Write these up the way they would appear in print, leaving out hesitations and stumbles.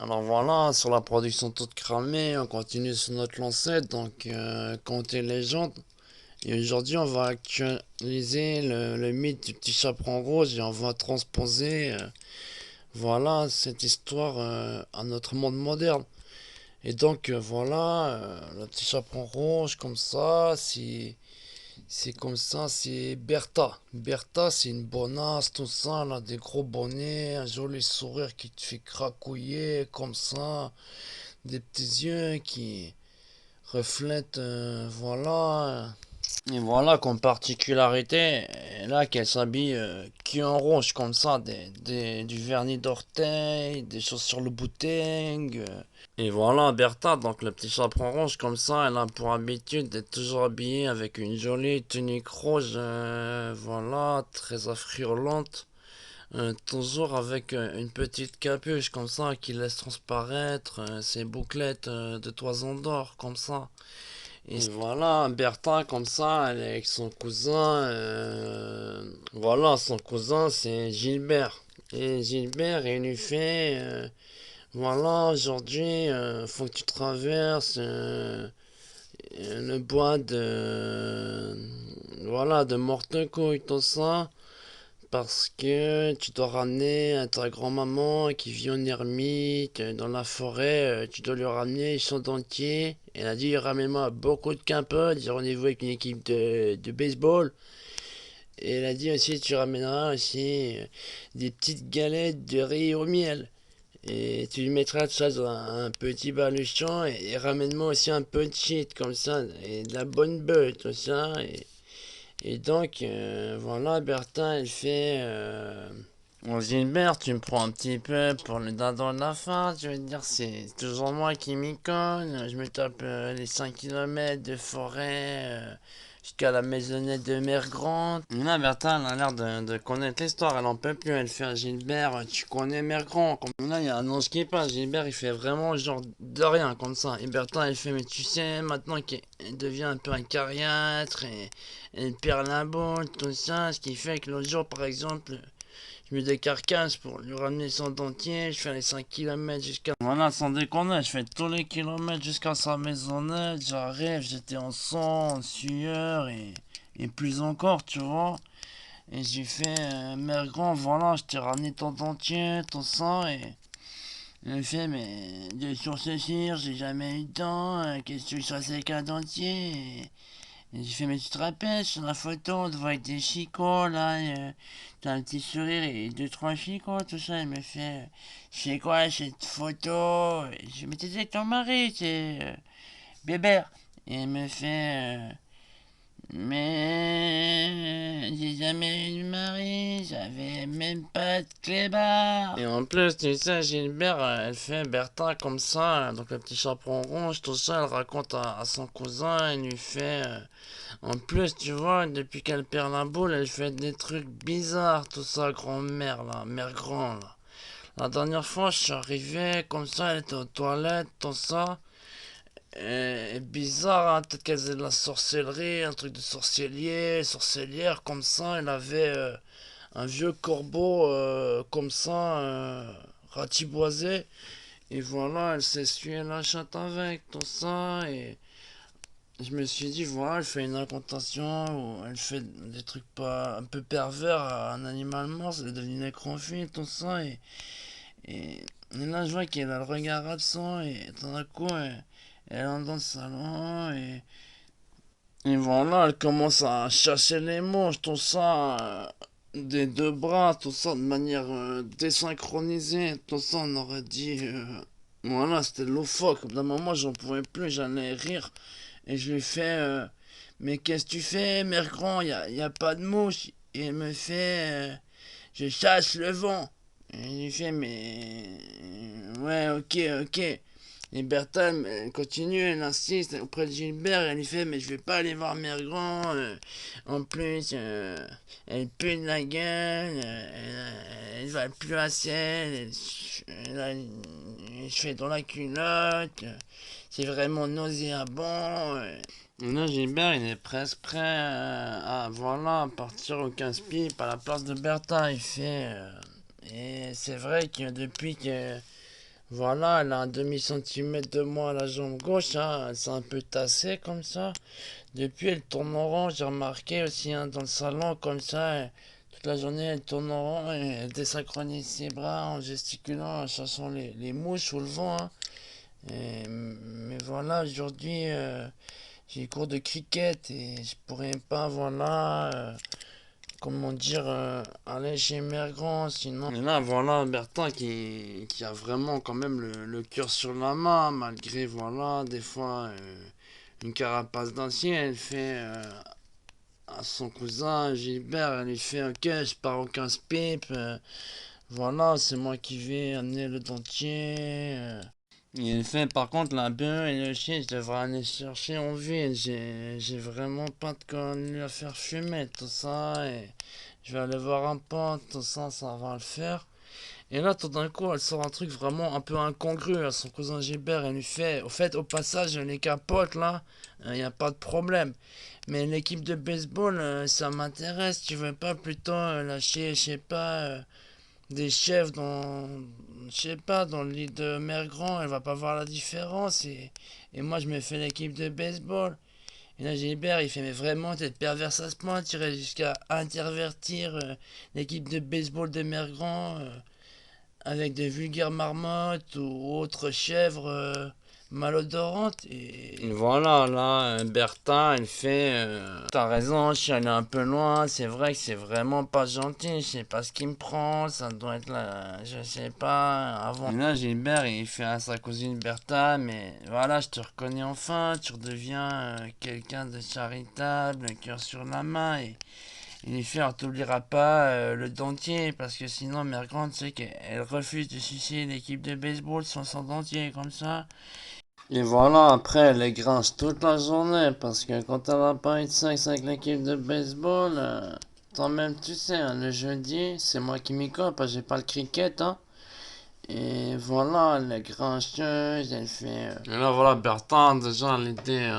Alors voilà, sur la production toute cramée, on continue sur notre lancée, donc comptez légende. Et aujourd'hui, on va actualiser le mythe du petit chaperon rouge et on va transposer voilà, cette histoire à notre monde moderne. Et donc voilà, le petit chaperon rouge, comme ça, c'est comme ça, c'est Bertha. Bertha, c'est une bonasse, tout ça, elle a des gros bonnets, un joli sourire qui te fait cracouiller, comme ça. Des petits yeux qui reflètent, voilà. Et voilà comme particularité, là qu'elle s'habille qui en rouge comme ça, du vernis d'orteil, des chaussures Louboutin. Et voilà, Bertha, donc le petit chaperon rouge comme ça, elle a pour habitude d'être toujours habillée avec une jolie tunique rouge, voilà, très affriolante. Toujours avec une petite capuche comme ça qui laisse transparaître ses bouclettes de toison d'or comme ça. Et voilà, Bertha comme ça, elle est avec son cousin. Voilà, son cousin c'est Gilbert. Et Gilbert, il lui fait voilà, aujourd'hui, faut que tu traverses le bois voilà, de Mortencouille, tout ça. Parce que tu dois ramener à ta grand-maman qui vit en ermite dans la forêt, tu dois lui ramener son dentier. Elle a dit ramène-moi beaucoup de quimpotes, j'ai rendez-vous avec une équipe de baseball. Et elle a dit aussi tu ramèneras aussi des petites galettes de riz au miel. Et tu lui mettras tout ça dans un petit baluchon et ramène-moi aussi un peu de shit comme ça et de la bonne bœuf, tout ça. Et donc, voilà, Bertha, elle fait. Bon, Gilbert, tu me prends un petit peu pour le dindon de la farce. Je veux dire, c'est toujours moi qui m'y cogne. Je me tape les 5 kilomètres de forêt jusqu'à la maisonnette de Mère Grande. Là, Bertha, elle a l'air de connaître l'histoire. Elle en peut plus. Elle fait à Gilbert, tu connais Mère Grande. Comme là, il y a un ange qui passe. Gilbert, il fait vraiment genre de rien comme ça. Et Bertha, elle fait, mais tu sais, maintenant qu'elle devient un peu un cariâtre et elle perd la boule, tout ça. Ce qui fait que l'autre jour, par exemple, je mets des carcasses pour lui ramener son dentier. Je fais les 5 kilomètres jusqu'à. Voilà, sans déconner, je fais tous les kilomètres jusqu'à sa maisonnette. J'arrive, j'étais en sang, en sueur et plus encore, tu vois. Et j'ai fait, mère grand, voilà, je t'ai ramené ton dentier, ton sang. Et il me fait, mais de cire, j'ai jamais eu de dents. Qu'est-ce que tu fais avec un dentier? Et j'ai fait, mais tu te rappelles, sur la photo, on te voit avec des chicots, là, t'as un petit sourire et deux, trois chicots, tout ça. Elle me fait, c'est quoi cette photo? Et je me disais, ton mari, c'est Bébert. Et elle me fait, mais j'ai jamais eu de mari, j'avais même pas de clébard. Et en plus, tu sais, Gilbert, elle fait Bertha comme ça, donc le petit chaperon rouge, tout ça, elle raconte à son cousin, elle lui fait. En plus, tu vois, depuis qu'elle perd la boule, elle fait des trucs bizarres, tout ça, grand-mère, là, mère grand, là. La dernière fois, je suis arrivé, comme ça, elle était aux toilettes, tout ça. Et bizarre, hein, peut-être qu'elle faisait de la sorcellerie, un truc de sorcier, sorcière, comme ça. Elle avait un vieux corbeau, comme ça, ratiboisé. Et voilà, elle s'essuyait la chatte avec, tout ça. Et je me suis dit, voilà, elle fait une incantation, ou elle fait des trucs pas un peu pervers à un animal mort, elle est devenue nécrophile, tout ça. Et là, je vois qu'elle a le regard absent, et tout d'un coup, elle entre dans le salon, et voilà, elle commence à chasser les monstres, tout ça, des deux bras, tout ça, de manière désynchronisée, tout ça, on aurait dit. Voilà, c'était loufoque. D'un moment, j'en pouvais plus, j'allais rire. Et je lui fais, mais qu'est-ce que tu fais, mère grand, y a pas de mouche. Et elle me fait, je chasse le vent. Et je lui fais, mais, ouais, ok, ok. Et Bertha, elle continue, elle insiste auprès de Gilbert, elle lui fait, mais je vais pas aller voir mère grand. En plus, elle pue de la gueule, elle va plus à ciel, elle a les cheveux dans la culotte. C'est vraiment nauséabond. Là, Gilbert, il est presque prêt à, voilà, partir au casse-pipe à la place de Bertha. Il fait. Et c'est vrai que depuis que. Voilà, elle a un demi-centimètre de moins à la jambe gauche, hein. Elle s'est un peu tassée comme ça. Depuis, elle tourne en rond, j'ai remarqué aussi hein, dans le salon, comme ça, toute la journée, elle tourne en rond et elle désynchronise ses bras en gesticulant, en chassant les mouches ou le vent, hein. Mais voilà, aujourd'hui, j'ai cours de cricket et je pourrais pas, voilà, comment dire, aller chez Mergrand, sinon. Et là, voilà, Bertin qui a vraiment quand même le cœur sur la main, malgré, voilà, des fois, une carapace d'acier, elle fait à son cousin Gilbert, elle lui fait ok, je pars au 15 pipe, voilà, c'est moi qui vais amener le dentier. Et elle fait par contre la bœuf et le chien, je devrais aller chercher en ville, j'ai vraiment pas de quoi lui à faire fumer, tout ça, et je vais aller voir un pote, tout ça, ça va le faire. Et là, tout d'un coup, elle sort un truc vraiment un peu incongru à son cousin Gilbert. Elle lui fait, au fait, au passage, les capotes, là, il n'y a pas de problème. Mais l'équipe de baseball, ça m'intéresse. Tu veux pas plutôt lâcher, je sais pas, des chefs dans, je sais pas, dans le lit de Mère Grand, elle va pas voir la différence. Et moi, je me fais l'équipe de baseball. Et là, Gilbert, il fait, mais vraiment, t'es pervers à ce point, tu irais jusqu'à intervertir l'équipe de baseball de Mère Grand avec des vulgaires marmottes ou autres chèvres malodorantes. Et voilà, là, Bertha, elle fait t'as raison, je suis allé un peu loin. C'est vrai que c'est vraiment pas gentil. Je sais pas ce qui me prend. Ça doit être là, je sais pas. Avant. Et là, Gilbert, il fait à sa cousine Bertha, mais voilà, je te reconnais enfin. Tu redeviens quelqu'un de charitable, le cœur sur la main. Et il est fier, t'oubliera pas le dentier, parce que sinon, Mère Grande, tu sais qu'elle refuse de sucer l'équipe de baseball sans son dentier, comme ça. Et voilà, après, elle grince toute la journée, parce que quand elle n'a pas eu de sexe avec l'équipe de baseball, toi-même, tu sais, hein, le jeudi, c'est moi qui m'y colle, parce que j'ai pas le cricket, hein. Et voilà, elle est grincheuse, elle fait. Et là, voilà, Bertrand, déjà, l'idée,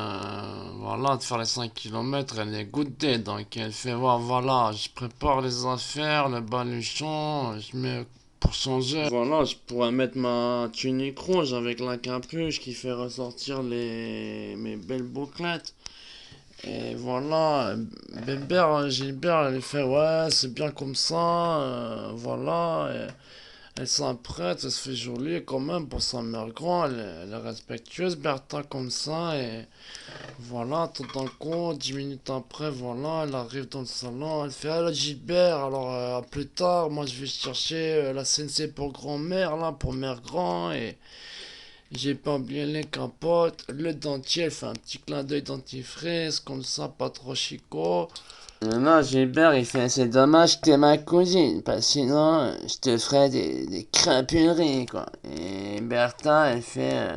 voilà, de faire les 5 kilomètres elle est goûtée. Donc, elle fait, voilà, je prépare les affaires, le baluchon, je mets pour changer. Voilà, je pourrais mettre ma tunique rouge avec la capuche qui fait ressortir mes belles bouclettes. Et voilà, Gilbert, elle fait, ouais, c'est bien comme ça, voilà. Elle s'apprête, elle se fait jolie quand même pour sa mère grand, elle est respectueuse, Bertha comme ça, et voilà, tout d'un coup, 10 minutes après, voilà, elle arrive dans le salon, elle fait alors Gilbert, alors plus tard, moi je vais chercher la CNC pour grand-mère, là, pour mère grand, et j'ai pas oublié les capotes, le dentier, elle fait un petit clin d'œil dentifrice, comme ça, pas trop chicot. Non, Gilbert, il fait, c'est dommage que t'es ma cousine, parce que sinon, je te ferais des crapuleries, quoi. Et Bertha, elle fait,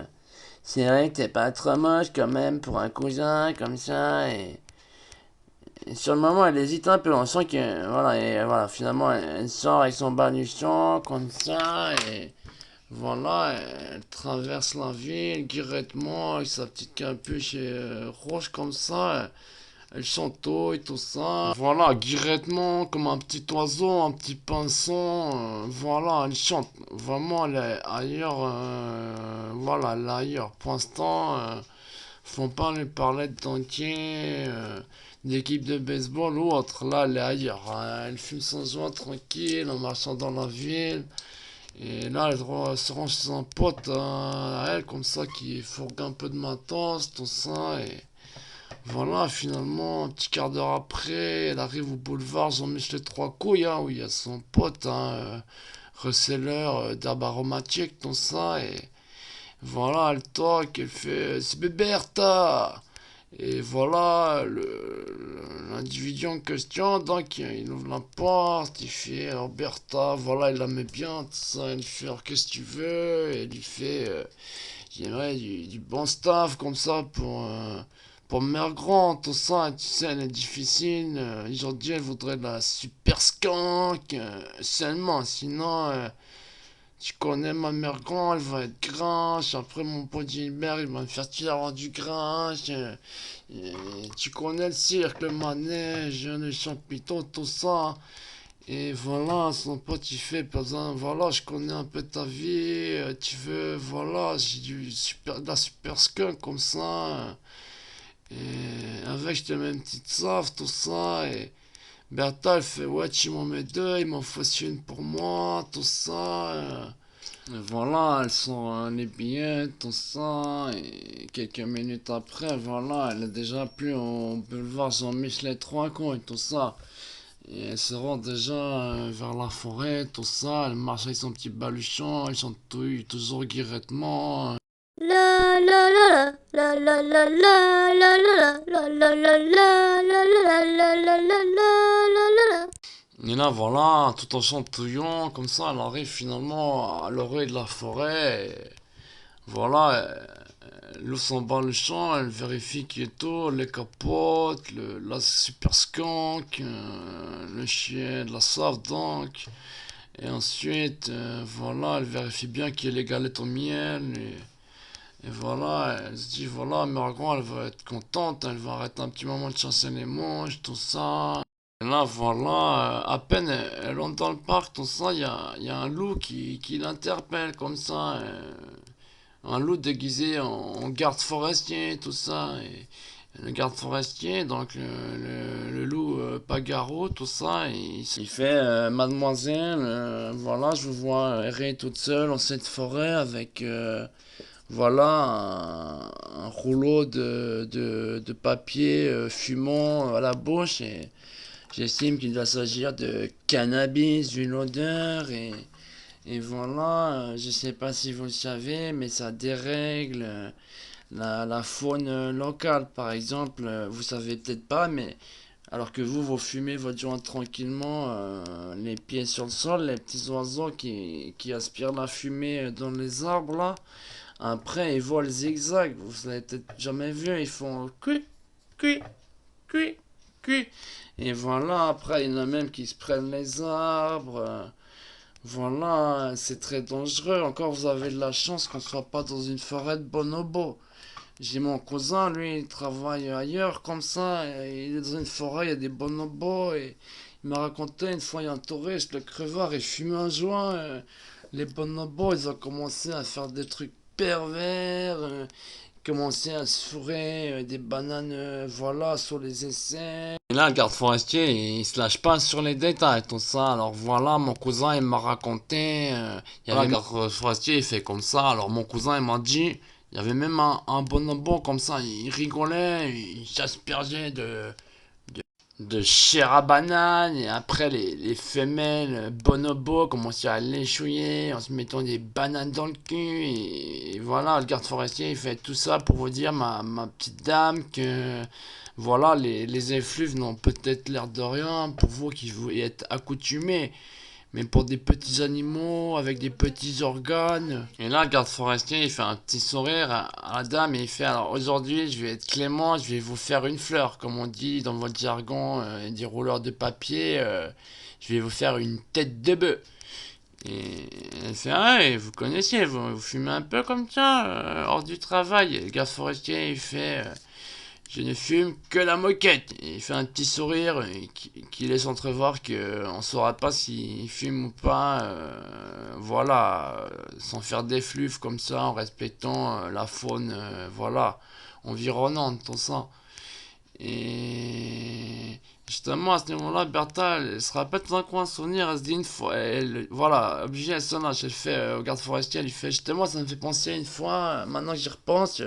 c'est vrai que t'es pas trop moche quand même pour un cousin, comme ça, et sur le moment, elle hésite un peu, on sent que, voilà, et voilà, finalement, elle sort avec son baluchon, comme ça, et voilà, elle traverse la ville, guirettement, avec sa petite capuche rouge, comme ça, elle chanteau et tout ça. Voilà, guirettement, comme un petit oiseau, un petit pinson. Voilà, elle chante. Vraiment, elle est ailleurs. Voilà, elle est ailleurs. Pour l'instant, faut pas lui parler de dentier, d'équipe de baseball ou autre. Là, elle est ailleurs, hein. Elle fume son joint tranquille en marchant dans la ville. Et là, elle se rend chez un pote à elle, comme ça, qui fourgue un peu de matos, tout ça. Et voilà, finalement, un petit quart d'heure après, elle arrive au boulevard Jean-Michel Trois Couilles, hein, où il y a son pote, hein, receleur d'herbes aromatiques, tout ça, et voilà, elle toque, elle fait c'est Bertha! Et voilà, l'individu en question, donc, il ouvre la porte, il fait Bertha, voilà, il la met bien, tout ça, il fait alors qu'est-ce que tu veux? Et il lui fait j'aimerais du bon staff comme ça pour mère grand, tout ça, tu sais, elle est difficile. Aujourd'hui, elle voudrait de la super skank seulement. Sinon, tu connais ma mère grand, elle va être grinche. Après, mon pote Gilbert, il va me faire tirer avoir du grinche. Et tu connais le cirque, le manège, le chapiteau, tout ça. Et voilà, son pote il fait, besoin, voilà, je connais un peu ta vie, tu veux, voilà, j'ai de la super skunk comme ça, et avec je te mets une petite sauce, tout ça, et Bertha elle fait, ouais, tu m'en mets deux, il m'en faut une pour moi, tout ça, et voilà, elles sont les billets, tout ça, et quelques minutes après, voilà, elle est déjà plus au boulevard Jean-Michel Trois-Coins et tout ça. Et elle se rend déjà vers la forêt, tout ça, elle marche avec son petit baluchon, elle chantouille toujours guirette-moi. La la la la la la la la la la la la la la la la la la la la. Et là, voilà, tout en chantouillant, comme ça, elle arrive finalement à l'oreille de la forêt. Et voilà, elle ouvre son baluchon, elle vérifie qu'il est tout, les capotes, la super skunk, le chien de la sauve donc. Et ensuite, voilà, elle vérifie bien qu'il y ait les galettes au miel. Et voilà, elle se dit, voilà, Margot, elle va être contente, elle va arrêter un petit moment de chasser les mouches, tout ça. Et là, voilà, à peine elle entre dans le parc, tout ça, il y a un loup qui l'interpelle comme ça. Un loup déguisé en garde forestier, tout ça. Et le garde forestier, donc le loup Pagaro, tout ça, il fait Mademoiselle, voilà, je vous vois errer toute seule en cette forêt avec. Voilà un rouleau de papier fumant à la bouche et j'estime qu'il doit s'agir de cannabis, d'une odeur et voilà, je sais pas si vous le savez, mais ça dérègle la faune locale. Par exemple, vous savez peut-être pas, mais alors que vous fumez votre joint tranquillement, les pieds sur le sol, les petits oiseaux qui aspirent la fumée dans les arbres là, après, ils volent zigzag. Vous l'avez peut-être jamais vu. Ils font cui, cui, cui, cui. Et voilà, après, il y en a même qui se prennent les arbres. Voilà, c'est très dangereux. Encore, vous avez de la chance qu'on ne soit pas dans une forêt de bonobos. J'ai mon cousin, lui, il travaille ailleurs comme ça. Il est dans une forêt, il y a des bonobos. Et il m'a raconté une fois, il y a un touriste, le crevard, il fume un joint. Les bonobos, ils ont commencé à faire des trucs pervers, commencé à se fourrer des bananes, voilà, sur les essais. Et là, le garde forestier, il se lâche pas sur les détails, tout ça. Alors voilà, mon cousin, il m'a raconté, il y avait le garde forestier, il fait comme ça. Alors mon cousin, il m'a dit, il y avait même un bonobo comme ça, il rigolait, il s'aspergeait de chair à banane et après les femelles bonobos commençaient à l'échouiller en se mettant des bananes dans le cul et voilà le garde forestier il fait tout ça pour vous dire ma petite dame que voilà les effluves n'ont peut-être l'air de rien pour vous qui vous y êtes accoutumés mais pour des petits animaux avec des petits organes. Et là, le garde forestier, il fait un petit sourire à la dame et il fait alors aujourd'hui, je vais être clément, je vais vous faire une fleur, comme on dit dans votre jargon des rouleurs de papier. Je vais vous faire une tête de bœuf. Et elle fait ah, et vous connaissiez, vous fumez un peu comme ça, hors du travail. Et le garde forestier, il fait je ne fume que la moquette. Et il fait un petit sourire qui laisse entrevoir qu'on ne saura pas s'il fume ou pas. Voilà, sans faire d'effluves comme ça, en respectant la faune, voilà, environnante, tout ça. Et justement, à ce niveau-là, Bertha, elle se rappelle tout d'un coup un souvenir, elle se dit une fois, voilà, obligée, elle sonne, elle fait au garde forestier, elle lui fait justement, ça me fait penser une fois, maintenant que j'y repense,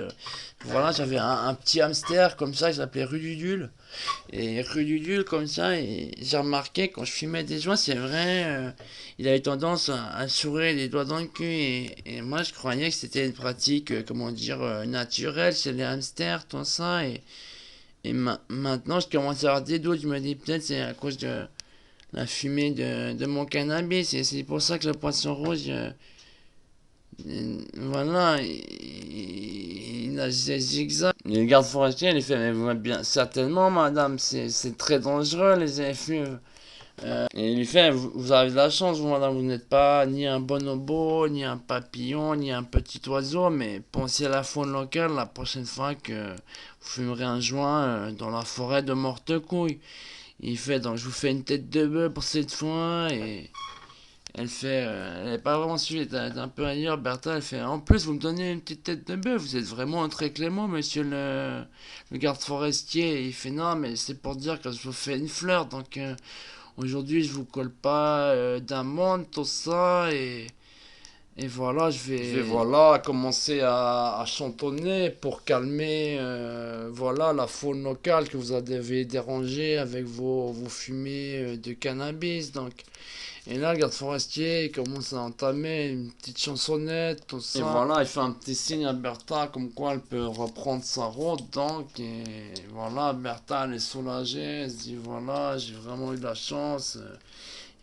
voilà, j'avais un petit hamster comme ça, je l'appelais Rududule, et Rududule comme ça, et j'ai remarqué quand je fumais des joints, c'est vrai, il avait tendance à sourire les doigts dans le cul, et moi je croyais que c'était une pratique, comment dire, naturelle chez les hamsters, tout ça, et maintenant, je commence à avoir des doutes. Je me dis peut-être c'est à cause de la fumée de mon cannabis. Et c'est pour ça que le poisson rouge, voilà, il a des zigzags. Le garde forestier, il fait, mais vous bien, certainement, madame, c'est très dangereux, les effluves. Et il lui fait, vous avez de la chance, vous, madame, vous n'êtes pas ni un bonobo, ni un papillon, ni un petit oiseau, mais pensez à la faune locale la prochaine fois que vous fumerez un joint dans la forêt de Mortecouille. Il fait, donc je vous fais une tête de bœuf pour cette fois, et elle fait, elle n'est pas vraiment suivie, elle est un peu ailleurs, Bertha, elle fait, en plus vous me donnez une petite tête de bœuf, vous êtes vraiment très clément, monsieur le garde forestier. Et il fait, non, mais c'est pour dire que je vous fais une fleur, donc aujourd'hui je vous colle pas d'amande, tout ça, et voilà, je vais voilà commencer à chantonner pour calmer voilà la faune locale que vous avez dérangé avec vos fumées de cannabis. Donc, et là, le garde forestier il commence à entamer une petite chansonnette, tout ça. Et voilà, il fait un petit signe à Bertha comme quoi elle peut reprendre sa route. Donc, et voilà, Bertha elle est soulagée, elle se dit voilà, j'ai vraiment eu de la chance.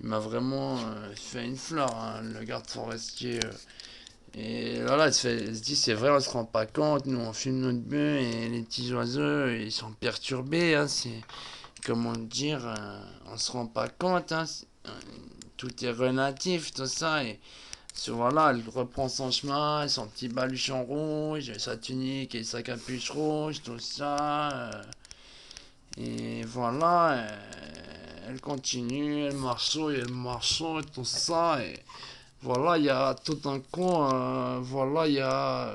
Il m'a vraiment fait une fleur, hein, le garde forestier. Et voilà, elle se dit, c'est vrai, on se rend pas compte, nous on fume notre bœuf et les petits oiseaux, ils sont perturbés, hein, c'est, comment dire, on se rend pas compte, hein, tout est relatif, tout ça, et voilà, elle reprend son chemin, son petit baluchon rouge, sa tunique et sa capuche rouge, tout ça, et voilà, elle continue, elle marche, tout ça, et voilà, il y a tout un coup, voilà, il y a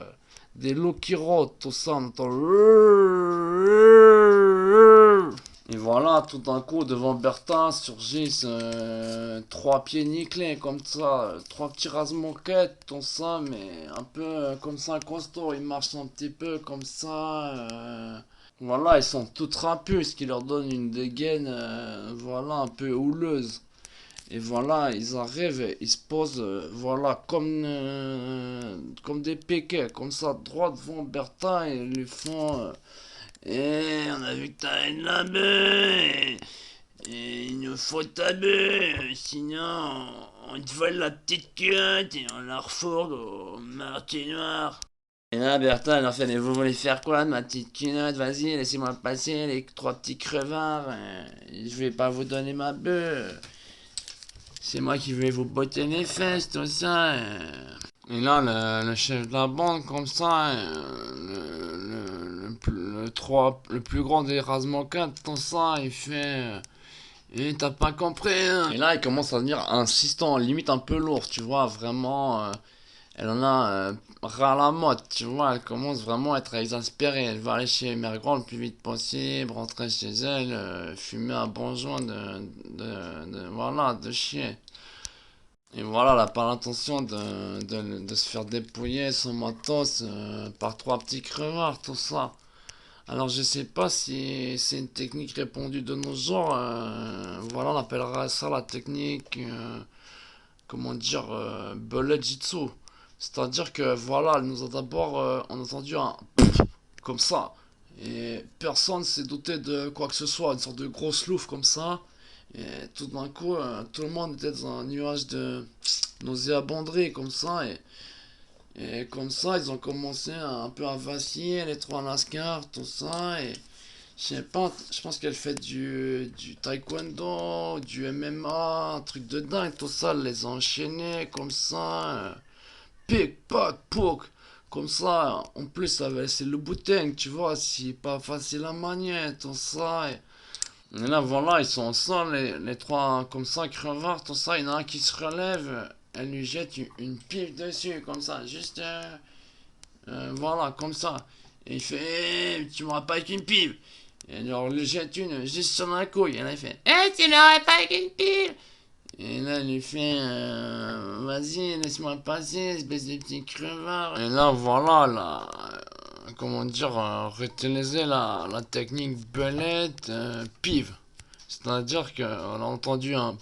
des loups qui rôdent, tout ça, on entend. Et voilà, tout d'un coup, devant Bertin surgissent trois pieds nickelés, comme ça, trois petits rase-moquettes, tout ça, mais un peu comme ça, costaud, ils marchent un petit peu comme ça. Voilà, ils sont tout trapus, ce qui leur donne une dégaine, voilà, un peu houleuse. Et voilà, ils arrivent, ils se posent, voilà, comme des piquets, comme ça, droit devant Bertin, et ils lui font, on a vu que t'as une la bœuf, et il nous faut ta bœuf, sinon on te vole la petite culotte et on la refourgue au marché noir. Et là, Bertin, elle leur fait, mais vous voulez faire quoi de ma petite culotte? Vas-y, laissez-moi passer, les trois petits crevards, je vais pas vous donner ma bœuf. C'est moi qui vais vous botter les fesses, tout ça. Et là, le chef de la bande, comme ça, le plus grand des Razmokat, tout ça, il fait. Et t'as pas compris, hein. Et là, il commence à devenir insistant, limite un peu lourd, tu vois, vraiment. Elle en a ras la mode, tu vois, elle commence vraiment à être exaspérée. Elle va aller chez Mère Grand le plus vite possible, rentrer chez elle, fumer un bon joint voilà, de chien. Et voilà, elle n'a pas l'intention de se faire dépouiller son matos par trois petits crevards, tout ça. Alors je sais pas si c'est une technique répandue de nos jours. Voilà, on appellera ça la technique, comment dire, bullet jitsu. C'est-à-dire que voilà, elle nous a d'abord on a entendu un comme ça. Et personne s'est douté de quoi que ce soit, une sorte de grosse louffe comme ça. Et tout d'un coup, tout le monde était dans un nuage de nauséabonderie comme ça. Et comme ça, ils ont commencé un peu à vaciller, les trois lascars, tout ça. Et je sais pas, je pense qu'elle fait du taekwondo, du MMA, un truc de dingue, tout ça. Elle les a enchaînés comme ça. Pic, pac, poc. Comme ça, en plus, ça va laisser le boutin, tu vois, c'est pas facile à manier, tout ça. Et là, voilà, ils sont ensemble, les trois, comme ça, crevards, tout ça. Il y en a un qui se relève, elle lui jette une pipe dessus, comme ça, juste, voilà, comme ça. Et il fait, tu m'auras pas avec une pipe. Et alors, il lui jette une juste sur la couille. Et là, il fait, tu l'aurais pas avec une pipe. Et là, il lui fait, vas-y, laisse-moi passer, espèce de petit crevard. Et là, voilà, là, comment dire, réutiliser la technique belette pive. C'est-à-dire qu'on a entendu un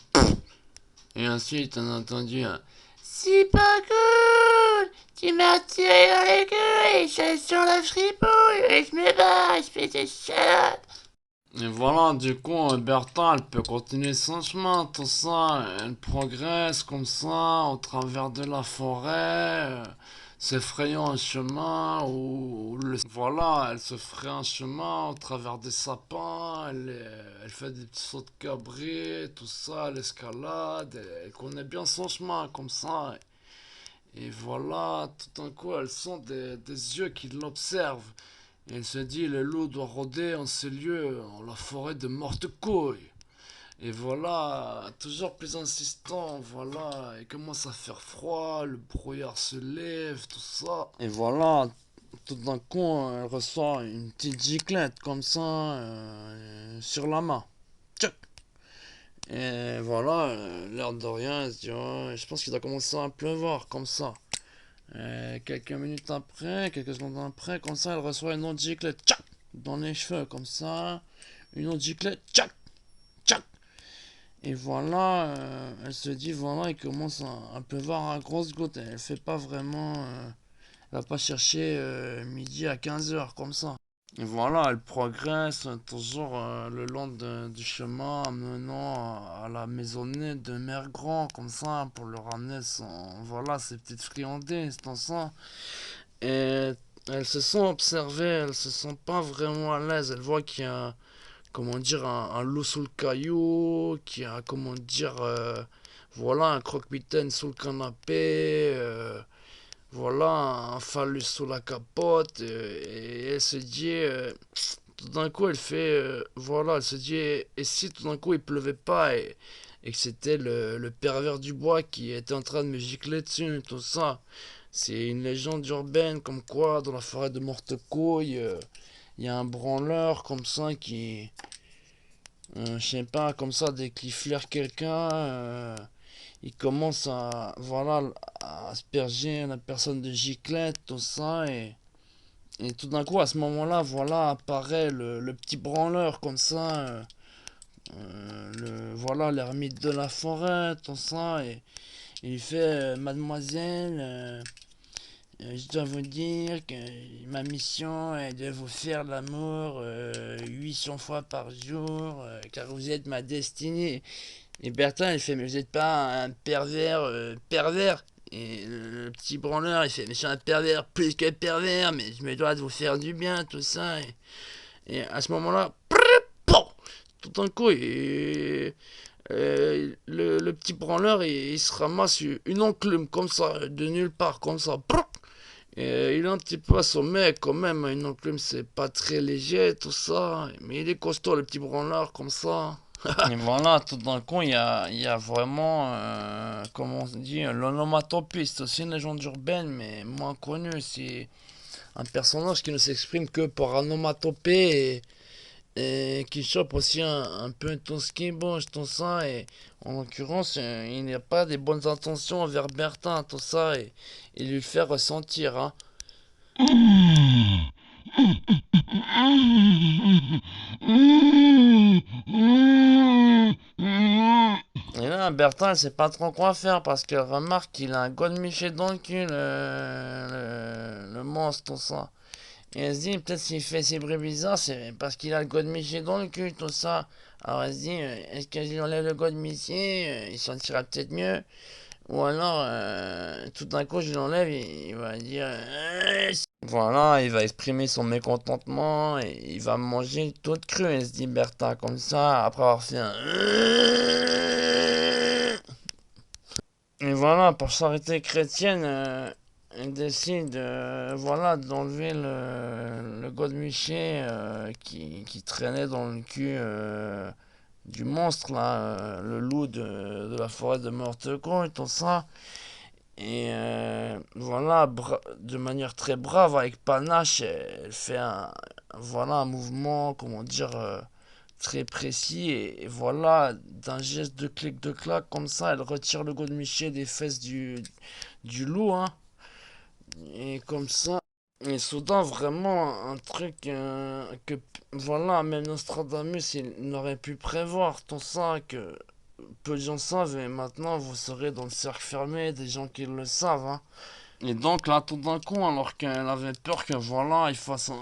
et ensuite on a entendu un c'est pas cool, tu m'as tiré dans les couilles, je suis sur la fripouille et je me bats, je fais des chalotes. Et voilà, du coup, Bertha, elle peut continuer son chemin, tout ça. Elle progresse comme ça, au travers de la forêt, s'effrayant un chemin voilà, elle se ferait un chemin au travers des sapins, elle fait des petits sauts de cabri, tout ça, elle escalade, elle connaît bien son chemin comme ça. Et voilà, tout d'un coup, elle sent des yeux qui l'observent. Et elle se dit, le loup doit rôder en ces lieux, en la forêt de Mortecoille. Et voilà, toujours plus insistant, voilà, il commence à faire froid, le brouillard se lève, tout ça. Et voilà, tout d'un coup, elle reçoit une petite giclette comme ça, sur la main. Tchac. Et voilà, l'air de rien, elle se dit, oh, je pense qu'il doit commencer à pleuvoir, comme ça. Quelques minutes après, quelques secondes après, comme ça, elle reçoit une autre giclette, tchac, dans les cheveux, comme ça. Une autre giclette, tchac, tchac. Et voilà, elle se dit, voilà, il commence à pleuvoir à grosses gouttes. Elle fait pas vraiment, elle va pas chercher midi à 15 heures, comme ça. Et voilà, elle progresse toujours le long du chemin menant à la maisonnette de Mère Grand, comme ça, pour leur ramener voilà, ses petites friandises, tout ça. Et elle se sent observée, elle se sent pas vraiment à l'aise. Elle voit qu'il y a, comment dire, un loup sous le caillou, qu'il y a, comment dire, voilà, un croque-mitaine sous le canapé, voilà, un phallus sous la capote, et elle se dit, tout d'un coup, elle fait, voilà, elle se dit, et si tout d'un coup il pleuvait pas, et que c'était le pervers du bois qui était en train de me gicler dessus, tout ça. C'est une légende urbaine, comme quoi, dans la forêt de Mortecouille, il y a un branleur comme ça qui, je sais pas, comme ça, dès qu'il flaire quelqu'un, il commence à, voilà, à asperger la personne de giclette, tout ça, et tout d'un coup, à ce moment-là, voilà, apparaît le petit branleur, comme ça, voilà, l'ermite de la forêt, tout ça, et il fait, mademoiselle, je dois vous dire que ma mission est de vous faire l'amour 800 fois par jour, car vous êtes ma destinée. Et Bertin, il fait, mais vous n'êtes pas un pervers pervers. Et le petit branleur, il fait, mais je suis un pervers plus que pervers, mais je me dois de vous faire du bien, tout ça. Et à ce moment-là, tout d'un coup, le petit branleur, il se ramasse une enclume comme ça, de nulle part, comme ça. Et il est un petit peu assommé quand même, une enclume c'est pas très léger, tout ça. Mais il est costaud, le petit branleur, comme ça. Et voilà, tout d'un coup, il y a vraiment, comment on dit, l'onomatopée. C'est aussi une légende urbaine, mais moins connue. C'est un personnage qui ne s'exprime que par onomatopée et qui chope aussi un peu tout ce qui bouge, tout ça. Et en l'occurrence, il n'y a pas des bonnes intentions envers Bertin, tout ça, et lui fait ressentir, hein. Et là, Bertin, elle sait pas trop quoi faire parce qu'elle remarque qu'il a un godemiché dans le cul, le monstre, tout ça. Et elle se dit, peut-être s'il fait ces bruits bizarres, c'est parce qu'il a le godemiché dans le cul, tout ça. Alors elle se dit, est-ce que je lui enlève le godemiché, il sentira peut-être mieux. Ou alors, tout d'un coup, je l'enlève et il va dire, voilà, il va exprimer son mécontentement et il va manger toute crue, elle se dit Bertha, comme ça, après avoir fait un. Et voilà, pour charité chrétienne, elle décide, voilà, d'enlever le godemiché qui traînait dans le cul du monstre, là, le loup de la forêt de Mortegon et tout ça. Et voilà, de manière très brave, avec panache, elle fait voilà, un mouvement, comment dire, très précis. Et voilà, d'un geste de clic de claque, comme ça, elle retire le godemiché des fesses du loup, hein. Et comme ça, et soudain, vraiment, un truc que, voilà, même Nostradamus, il n'aurait pu prévoir, tout ça, que peu de gens savent, et maintenant, vous serez dans le cercle fermé des gens qui le savent, hein. Et donc là, tout d'un coup, alors qu'elle avait peur que voilà, il fasse un.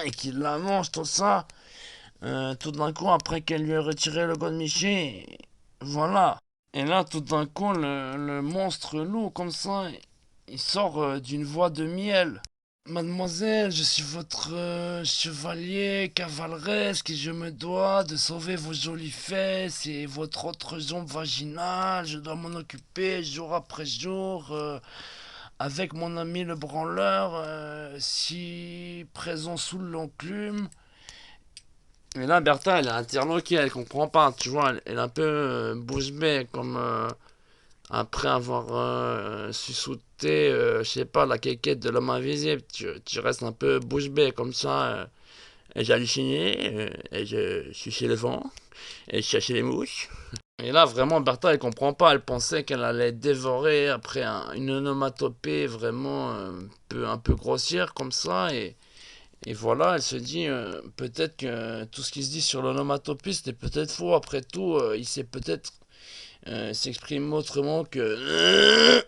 Et qu'il la mange, tout ça, tout d'un coup, après qu'elle lui ait retiré le godemiché, voilà. Et là, tout d'un coup, le monstre loup, comme ça, il sort d'une voix de miel. Mademoiselle, je suis votre chevalier cavaleresque et je me dois de sauver vos jolies fesses et votre autre jambe vaginale. Je dois m'en occuper jour après jour avec mon ami le branleur, si présent sous l'enclume. Et là, Bertha, elle est interloquée, elle comprend pas, tu vois, elle est un peu bouche bée, comme après avoir sursauté, je sais pas, la quéquette de l'homme invisible, tu restes un peu bouche bée, comme ça, et j'ai halluciné, et je suis chez le vent, et je cherchais les mouches. Et là, vraiment, Bertha, elle comprend pas. Elle pensait qu'elle allait dévorer après une onomatopée vraiment un peu grossière comme ça. Et voilà, elle se dit peut-être que tout ce qui se dit sur l'onomatopée, c'était peut-être faux. Après tout, il sait peut-être s'exprimer autrement que...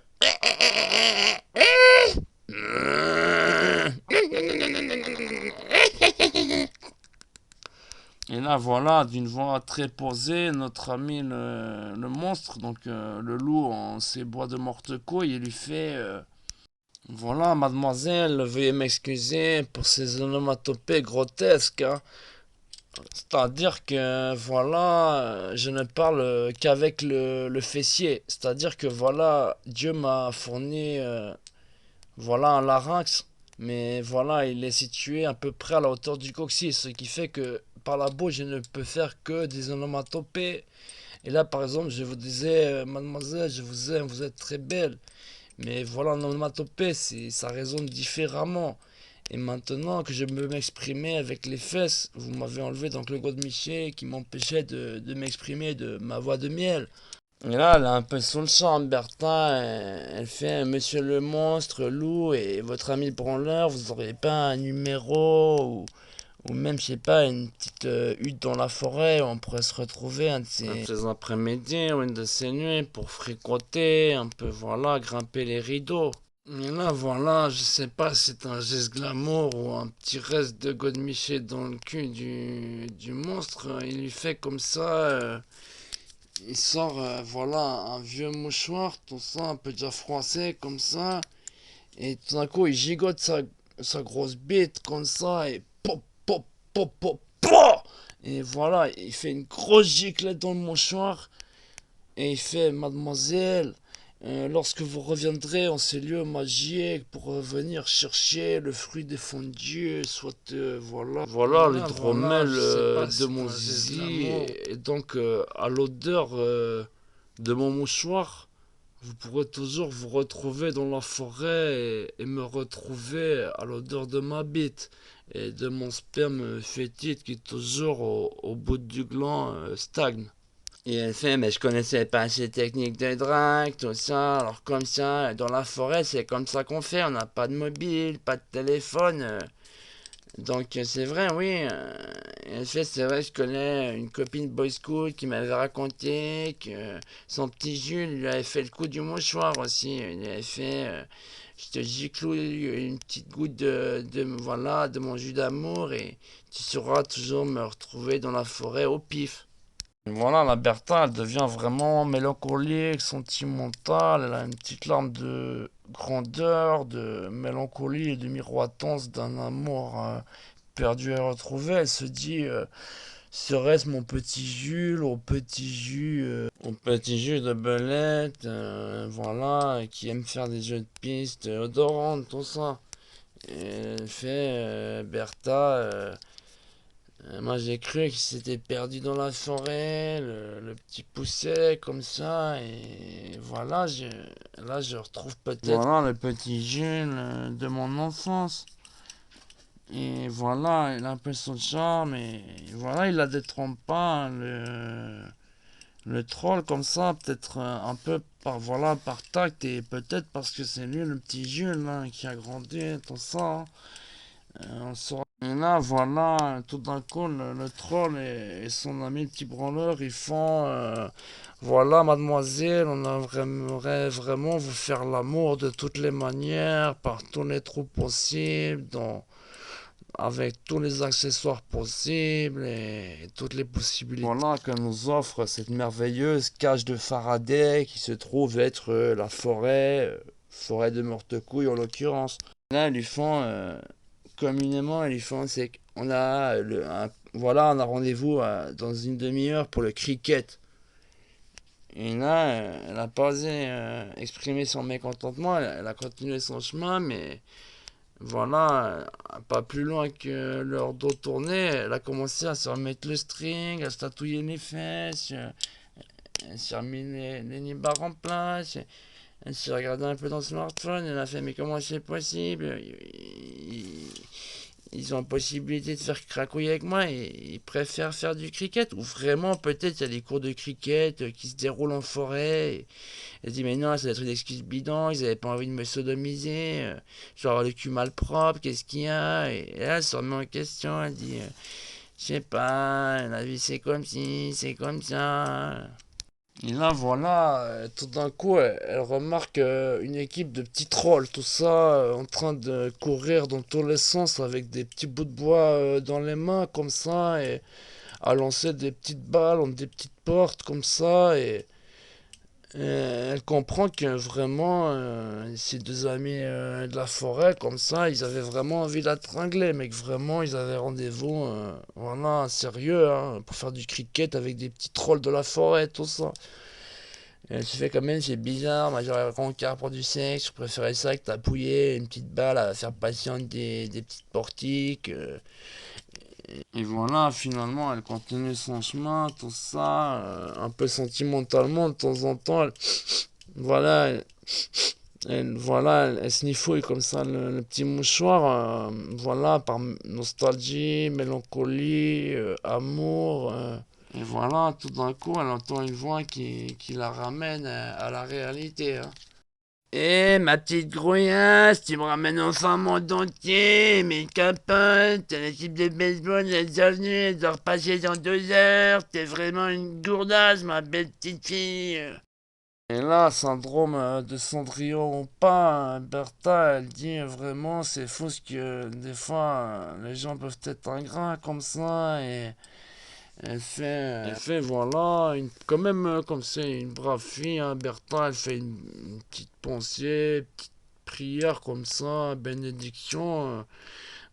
Et là, voilà, d'une voix très posée, notre ami le monstre, donc le loup en ses bois de morte couille, il lui fait voilà, mademoiselle, veuillez m'excuser pour ces onomatopées grotesques, hein. C'est-à-dire que voilà, je ne parle qu'avec le fessier. C'est-à-dire que voilà, Dieu m'a fourni voilà un larynx, mais voilà, il est situé à peu près à la hauteur du coccyx, ce qui fait que par la bouche, je ne peux faire que des onomatopées. Et là, par exemple, je vous disais, mademoiselle, je vous aime, vous êtes très belle. Mais voilà, en onomatopée, ça résonne différemment. Et maintenant que je peux m'exprimer avec les fesses, vous m'avez enlevé donc le godemiché qui m'empêchait de m'exprimer de ma voix de miel. Et là, elle est un peu sous le champ, Bertha. Elle fait Monsieur le monstre, loup et votre ami le branleur, vous auriez pas un numéro ou même, je sais pas, une petite hutte dans la forêt où on pourrait se retrouver un de ces après-midi ou une de ces nuits pour fricoter, un peu, voilà, grimper les rideaux. Et là, voilà, je sais pas si c'est un geste glamour ou un petit reste de godemiché dans le cul du monstre. Il lui fait comme ça. Il sort, voilà, un vieux mouchoir, tout ça, un peu déjà froissé, comme ça. Et tout d'un coup, il gigote sa grosse bite, comme ça, et pop, pop, pop, pop, pop. Et voilà, il fait une grosse giclette dans le mouchoir. Et il fait, mademoiselle, lorsque vous reviendrez en ces lieux magiques pour venir chercher le fruit défendu, soit voilà, voilà l'hydromel de mon zizi, et donc à l'odeur de mon mouchoir, vous pourrez toujours vous retrouver dans la forêt et me retrouver à l'odeur de ma bite et de mon sperme fétide qui toujours au bout du gland stagne. Et elle fait, mais je connaissais pas ces techniques de drague, tout ça. Alors comme ça, dans la forêt, c'est comme ça qu'on fait. On n'a pas de mobile, pas de téléphone. Donc c'est vrai, oui. Elle fait, c'est vrai, je connais une copine boy school qui m'avait raconté que son petit Jules lui avait fait le coup du mouchoir aussi. Il lui avait fait, je te giclouille une petite goutte voilà, de mon jus d'amour et tu sauras toujours me retrouver dans la forêt au pif. Voilà, la Bertha, elle devient vraiment mélancolique, sentimentale. Elle a une petite larme de grandeur, de mélancolie et de miroitance d'un amour perdu et retrouvé. Elle se dit, serait-ce mon petit Jules, au petit jus de belette, voilà, qui aime faire des jeux de piste odorantes, tout ça. Et elle fait, Bertha. Moi j'ai cru qu'il s'était perdu dans la forêt, le petit pousset comme ça, et voilà, là je retrouve peut-être voilà, le petit Jules de mon enfance. Et voilà, il a un peu son charme, et voilà, il la détrompe pas, hein, le troll comme ça, peut-être un peu par, voilà, par tact, et peut-être parce que c'est lui le petit Jules hein, qui a grandi, tout ça, hein. On saura. Et là, voilà, tout d'un coup, le troll et son ami le petit branleur, ils font voilà, mademoiselle, aimerait vraiment vous faire l'amour de toutes les manières, par tous les trous possibles, avec tous les accessoires possibles et toutes les possibilités. Voilà que nous offre cette merveilleuse cage de Faraday qui se trouve être la forêt de Mortecouille en l'occurrence. Là, ils lui font communément, ils font, c'est qu'on a voilà, on a rendez-vous dans une demi-heure pour le cricket. Et là, elle a pas osé exprimer son mécontentement, elle a continué son chemin, mais voilà, pas plus loin que leur dos tourné, elle a commencé à se remettre le string, à se tatouiller les fesses, elle s'est remis les nibards en place, elle s'est regardée un peu dans le smartphone, elle a fait mais comment c'est possible? Ils ont la possibilité de faire cracouiller avec moi et ils préfèrent faire du cricket. Ou vraiment, peut-être, il y a des cours de cricket qui se déroulent en forêt. Et elle dit, mais non, ça doit être une excuse bidon, ils avaient pas envie de me sodomiser. Je dois avoir le cul mal propre, qu'est-ce qu'il y a? Et là, elle se remet en question, elle dit, je sais pas, la vie c'est comme ci, c'est comme ça. Et là, voilà, tout d'un coup, elle remarque une équipe de petits trolls, tout ça, en train de courir dans tous les sens avec des petits bouts de bois dans les mains, comme ça, et à lancer des petites balles entre des petites portes, comme ça, et elle comprend que vraiment, ces deux amis de la forêt, comme ça, ils avaient vraiment envie d'attrangler, mais que vraiment, ils avaient rendez-vous, voilà, sérieux, hein, pour faire du cricket avec des petits trolls de la forêt, tout ça. Et elle se fait quand même, c'est bizarre, moi j'aurais vraiment qu'à pour du sexe, je préférais ça que t'appuyer une petite balle à faire patienter des petites portiques. Et voilà, finalement, elle continue son chemin, tout ça, un peu sentimentalement de temps en temps. Voilà, elle sniffouille comme ça le petit mouchoir, voilà, par nostalgie, mélancolie, amour. Et voilà, tout d'un coup, elle entend une voix qui la ramène à la réalité, hein. Eh, ma petite grouillasse, tu me ramènes enfin mon dentier, mes capotes, l'équipe de baseball, elle est déjà venue, elle doit repasser dans 2 heures, t'es vraiment une gourdasse, ma belle petite fille. Et là, syndrome de Cendrillon ou pas, Bertha, elle dit vraiment, c'est fou ce que des fois, les gens peuvent être ingrats comme ça, et elle fait voilà, quand même, comme c'est une brave fille, hein, Bertha, elle fait une petite pensée, petite prière comme ça, bénédiction,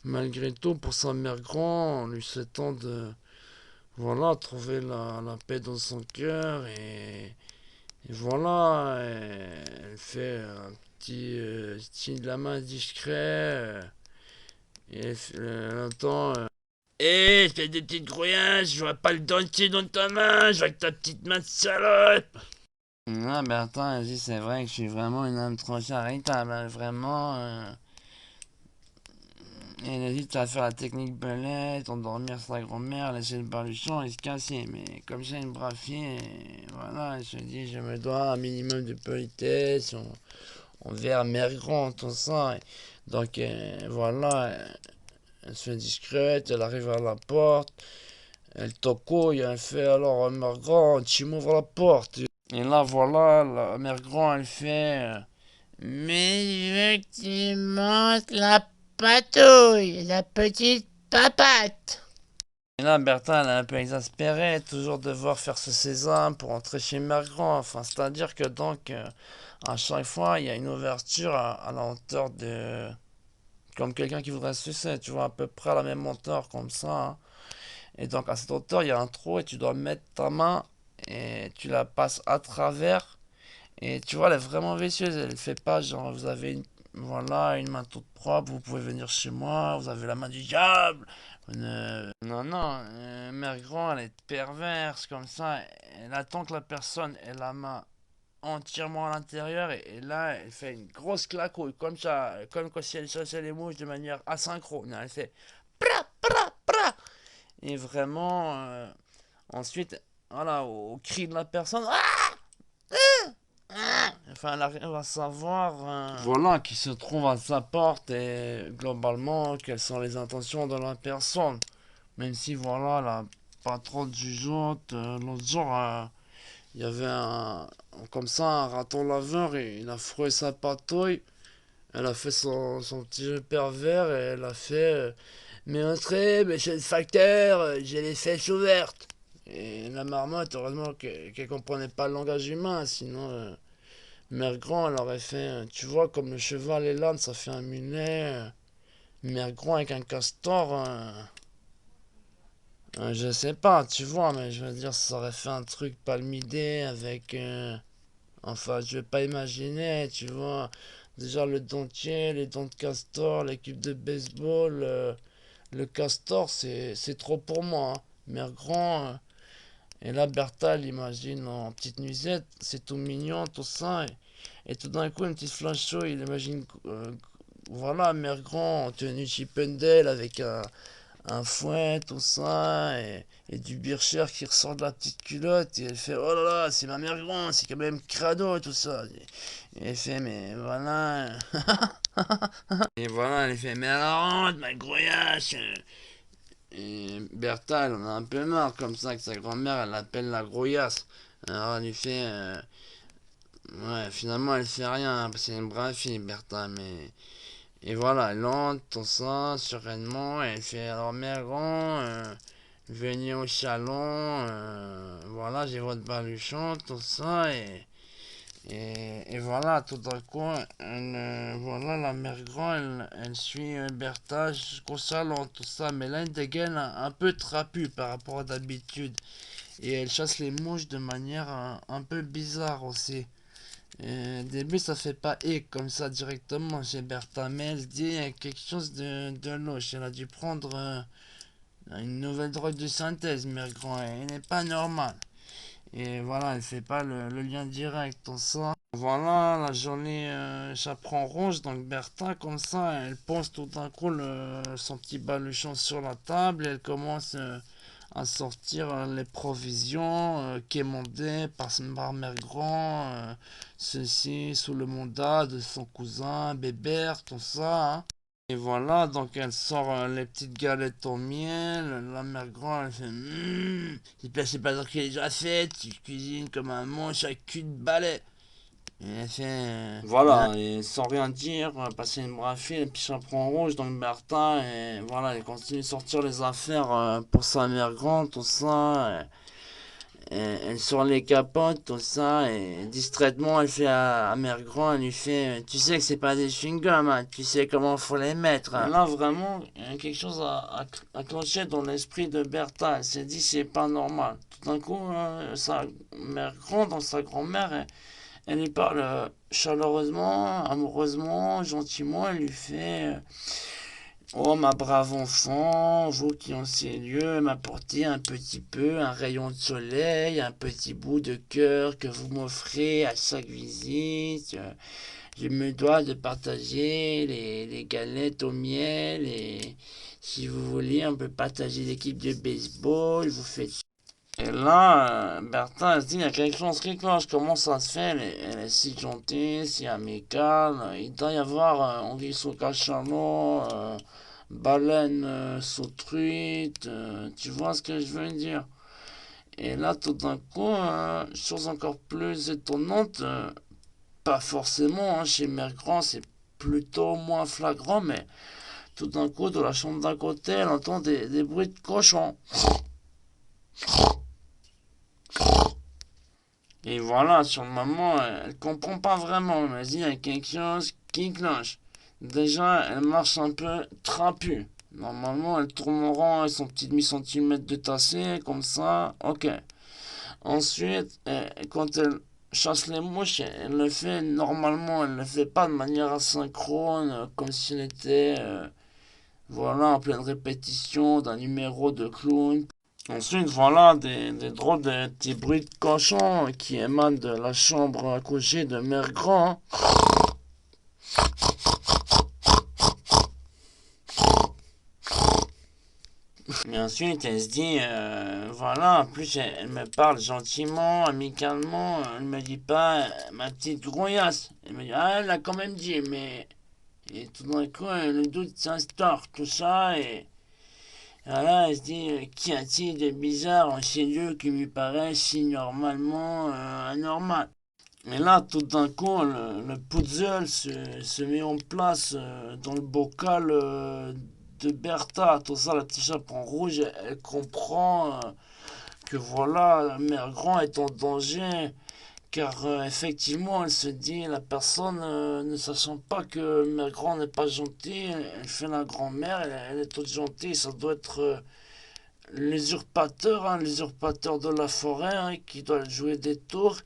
malgré tout, pour sa mère grand, en lui souhaitant de, voilà, trouver la paix dans son cœur, et voilà, elle fait un petit signe de la main discret, et elle entend hé, espèce de petite grouillasse, je vois pas le dentier dans ta main, je vois que ta petite main de salope. Ah, Bertrand, elle dit, c'est vrai que je suis vraiment une âme trop charitable, hein, vraiment. Et elle hésite à faire la technique belette, endormir sa grand-mère, laisser le baluchon et se casser. Mais comme c'est une brave fille, voilà, elle se dit, je me dois un minimum de politesse envers mère grande, tout ça. Donc, voilà, elle se fait discrète, elle arrive à la porte. Elle tocouille, elle fait alors mère grand, tu m'ouvres la porte. Et là voilà, la mère grand elle fait mais je veux que tu manges la patouille, la petite papate. Et là Bertha elle est un peu exaspérée, toujours devoir faire ce sésame pour entrer chez mère grand. Enfin c'est à dire que donc à chaque fois il y a une ouverture à la hauteur de... Comme quelqu'un qui voudrait se sucer, tu vois, à peu près à la même hauteur comme ça, hein. Et donc à cette hauteur, il y a un trou et tu dois mettre ta main et tu la passes à travers. Et tu vois, elle est vraiment vicieuse. Elle fait pas genre, vous avez voilà, une main toute propre, vous pouvez venir chez moi, vous avez la main du diable. Non, non, Mère Grand, elle est perverse comme ça. Elle attend que la personne ait la main entièrement à l'intérieur et là, elle fait une grosse claquouille comme ça, comme si elle chassait les mouches de manière asynchrone. Elle fait pra, pra, pra. Et vraiment, ensuite, voilà, au cri de la personne, enfin, elle arrive à savoir, voilà, qui se trouve à sa porte et globalement, quelles sont les intentions de la personne. Même si, voilà, elle a pas trop de jugeote. L'autre jour, il y avait comme ça, un raton laveur et il a foué sa patouille. Elle a fait son petit jeu pervers et elle a fait mais entrez, monsieur le facteur, j'ai les fesses ouvertes. Et la marmotte, heureusement qu'elle comprenait pas le langage humain, sinon Mère Grand, elle aurait fait, tu vois, comme le cheval et l'âne, ça fait un mulet. Mère Grand avec un castor, je sais pas, tu vois, mais je veux dire, ça aurait fait un truc palmidé avec. Enfin, je vais pas imaginer, tu vois. Déjà le dentier, les dents de castor, l'équipe de baseball, le castor, c'est trop pour moi, hein. Mère grand. Et là, Bertha, elle imagine en petite nuisette, c'est tout mignon, tout ça. Et tout d'un coup, une petite flash show, il imagine, voilà, mère grand en tenue Chippendale avec un fouet, tout ça, et du Bircher qui ressort de la petite culotte, et elle fait, oh là là, c'est ma mère grand, c'est quand même crado, tout ça. Et elle fait, mais voilà. Et voilà, elle fait, mais alors rentre, ma grouillasse. Et Bertha, elle en a un peu marre comme ça, que sa grand-mère, elle l'appelle la grouillasse. Alors elle lui fait, ouais, finalement, elle fait rien, parce que c'est une brave fille, Bertha, mais. Et voilà, elle entre, tout ça, sereinement, et elle fait, alors mère grand, venez au salon, voilà, j'ai votre baluchon, tout ça, et voilà, tout d'un coup, voilà, la mère grand, elle suit Bertha jusqu'au salon, tout ça, mais là, une dégaine un peu trapue par rapport à d'habitude, et elle chasse les mouches de manière un peu bizarre aussi. Au début, ça fait pas hic comme ça directement chez Bertha, mais elle se dit il y a quelque chose de louche. Elle a dû prendre une nouvelle drogue de synthèse, mère grand, elle n'est pas normale. Et voilà, elle fait pas le lien direct, tout ça. Voilà, la journée chaperon rouge, donc Bertha, comme ça, elle pose tout d'un coup son petit baluchon sur la table et elle commence à sortir les provisions quémandées par mère grand, ceci sous le mandat de son cousin Bébert, tout ça, hein. Et voilà, donc elle sort les petites galettes au miel. La mère grand, elle fait c'est pas sûr qu'elle est déjà faite. Tu cuisines comme un monstre à cul de balai. Et elle fait. Voilà, et sans rien dire, passer une brave fille, et puis chaperon rouge, donc Bertha, et voilà, elle continue de sortir les affaires pour sa mère grande, tout ça. Elle sort les capotes, tout ça, et distraitement, elle fait à mère grand, elle lui fait, tu sais que c'est pas des chewing-gums, hein, tu sais comment faut les mettre, hein. Là, vraiment, il y a quelque chose à clocher dans l'esprit de Bertha. Elle s'est dit, c'est pas normal. Tout d'un coup, sa mère grande, dans sa grand-mère, elle lui parle chaleureusement, amoureusement, gentiment, elle lui fait, oh, ma brave enfant, vous qui en ces lieux m'apportez un petit peu, un rayon de soleil, un petit bout de cœur que vous m'offrez à chaque visite. Je me dois de partager les galettes au miel et si vous voulez, on peut partager l'équipe de baseball. Vous faites. Et là, Bertin, elle se dit, il y a quelque chose qui cloche. Comment ça se fait? Elle est si gentille, si amicale. Il doit y avoir, on dit sous cachalot, baleine sous truite. Tu vois ce que je veux dire? Et là, tout d'un coup, chose encore plus étonnante, pas forcément, hein, chez Mère Grand, c'est plutôt moins flagrant, mais tout d'un coup, de la chambre d'à côté, elle entend des bruits de cochon. Et voilà, sur le moment, elle comprend pas vraiment, mais elle dit, il y a quelque chose qui cloche. Déjà, elle marche un peu trapue. Normalement, elle tourne en rond avec son petit demi-centimètre de tassé, comme ça, ok. Ensuite, quand elle chasse les mouches, elle le fait normalement, elle le fait pas de manière asynchrone, comme si elle était, voilà, en pleine répétition d'un numéro de clown. Ensuite, voilà, des drôles de petits bruits de cochon qui émanent de la chambre à coucher de Mère Grand. Et ensuite, elle se dit, voilà, en plus, elle me parle gentiment, amicalement, elle me dit pas, ma petite grouillasse. Elle me dit, ah, elle l'a quand même dit, mais. Et tout d'un coup, le doute s'instaure, tout ça, et. Voilà, elle se dit, qu'y a-t-il de bizarre en ces lieux qui lui paraissent si normalement anormal. Et là, tout d'un coup, le puzzle se met en place dans le bocal de Bertha. Tout ça, la petite chape en rouge, elle comprend que voilà, la mère grand est en danger. Car effectivement, elle se dit, la personne ne sachant pas que mère grand n'est pas gentille, elle fait la grand-mère, elle est toute gentille, ça doit être l'usurpateur, hein, l'usurpateur de la forêt, hein, qui doit jouer des tours.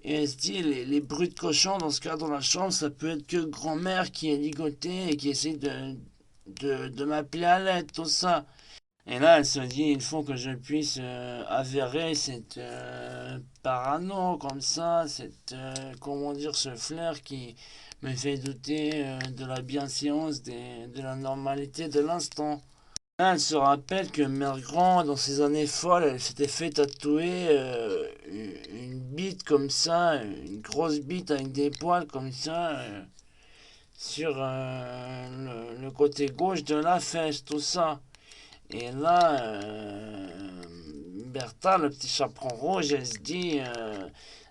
Et elle se dit, les bruits de cochon, dans ce cas, dans la chambre, ça peut être que grand-mère qui est ligotée et qui essaie de m'appeler à l'aide, tout ça. Et là, elle se dit, il faut que je puisse avérer cette parano, comme ça, cette, comment dire, ce flair qui me fait douter de la bienséance, de la normalité de l'instant. Là, elle se rappelle que Mère Grand, dans ses années folles, elle s'était fait tatouer une bite comme ça, une grosse bite avec des poils comme ça, sur le côté gauche de la fesse, tout ça. Et là, Bertha, le petit chaperon rouge, elle se dit,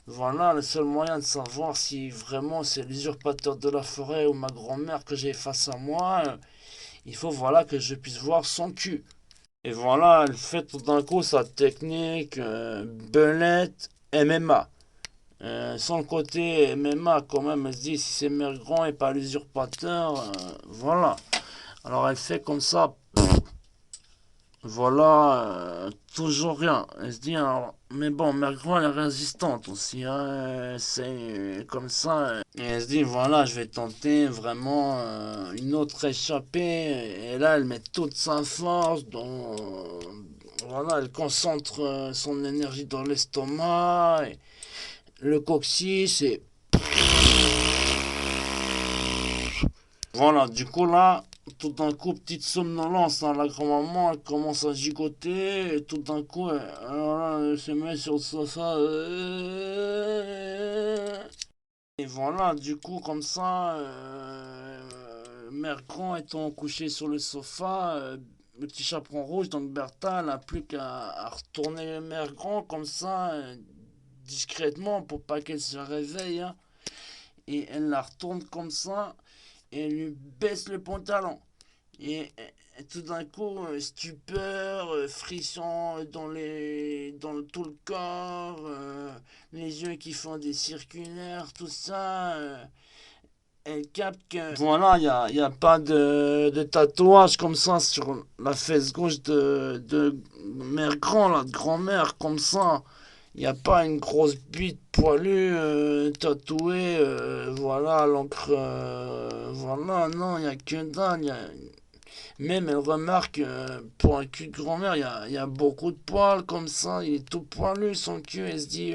voilà, le seul moyen de savoir si vraiment c'est l'usurpateur de la forêt ou ma grand-mère que j'ai face à moi, il faut voilà que je puisse voir son cul. Et voilà, elle fait tout d'un coup sa technique belette MMA. Sans le côté MMA, quand même, elle se dit si c'est Mère Grand et pas l'usurpateur, voilà. Alors elle fait comme ça. Voilà, toujours rien. Elle se dit, alors, mais bon, Mère Grand, elle est résistante aussi, hein, c'est comme ça. Et elle se dit, voilà, je vais tenter vraiment une autre échappée. Et là, elle met toute sa force voilà, elle concentre son énergie dans l'estomac, et le coccyx, et voilà, du coup là, tout d'un coup, petite somnolence, hein, la grand-maman, elle commence à gigoter, et tout d'un coup, elle se met sur le sofa. Et voilà, du coup, comme ça, Mère Grand étant couché sur le sofa, le petit chaperon rouge, donc Bertha, elle n'a plus qu'à retourner Mère Grand comme ça, discrètement, pour pas qu'elle se réveille, hein. Et elle la retourne comme ça et elle lui baisse le pantalon. Et tout d'un coup, stupeur, frisson dans tout le corps, les yeux qui font des circulaires, tout ça. Elle capte que voilà, y a pas de tatouage comme ça sur la fesse gauche de mère grand, là, de grand-mère, comme ça. Il n'y a pas une grosse bite poilue tatouée, voilà, l'encre, voilà, non, il n'y a que dalle. Même elle remarque, pour un cul de grand-mère, il y a beaucoup de poils comme ça, il est tout poilu son cul, elle se dit,